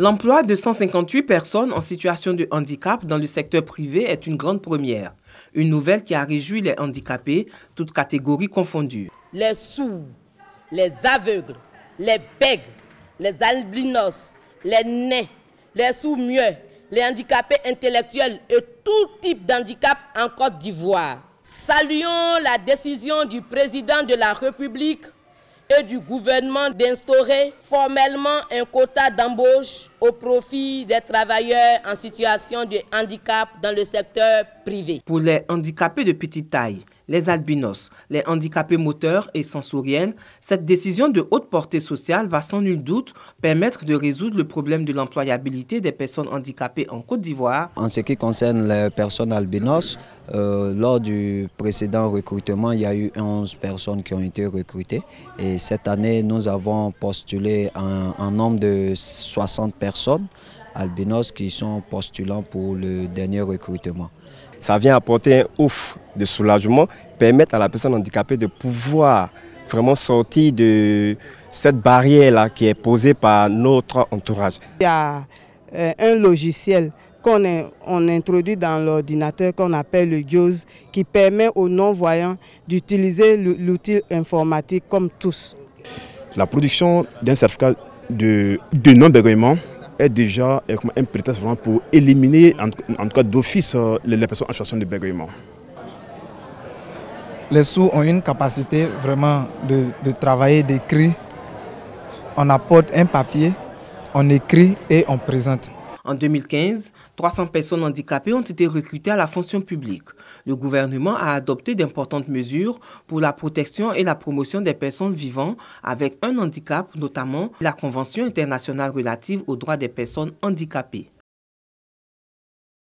L'emploi de 158 personnes en situation de handicap dans le secteur privé est une grande première. Une nouvelle qui a réjoui les handicapés, toutes catégories confondues. Les sourds, les aveugles, les bègues, les albinos, les nez, les sourds-muets, les handicapés intellectuels et tout type d'handicap en Côte d'Ivoire. Saluons la décision du président de la République et du gouvernement d'instaurer formellement un quota d'embauche au profit des travailleurs en situation de handicap dans le secteur privé. Pour les handicapés de petite taille, les albinos, les handicapés moteurs et sensoriels, cette décision de haute portée sociale va sans nul doute permettre de résoudre le problème de l'employabilité des personnes handicapées en Côte d'Ivoire. En ce qui concerne les personnes albinos, lors du précédent recrutement, il y a eu 11 personnes qui ont été recrutées. Et cette année, nous avons postulé un nombre de 60 personnes albinos qui sont postulants pour le dernier recrutement. Ça vient apporter un ouf de soulagement, permettre à la personne handicapée de pouvoir vraiment sortir de cette barrière-là qui est posée par notre entourage. Il y a un logiciel qu'on introduit dans l'ordinateur qu'on appelle le JAWS qui permet aux non-voyants d'utiliser l'outil informatique comme tous. La production d'un certificat de non-bégaiement est déjà un prétexte vraiment pour éliminer en tout cas d'office les personnes en situation de bégaiement. Les sourds ont une capacité vraiment de travailler, d'écrire. On apporte un papier, on écrit et on présente. En 2015, 300 personnes handicapées ont été recrutées à la fonction publique. Le gouvernement a adopté d'importantes mesures pour la protection et la promotion des personnes vivant avec un handicap, notamment la Convention internationale relative aux droits des personnes handicapées.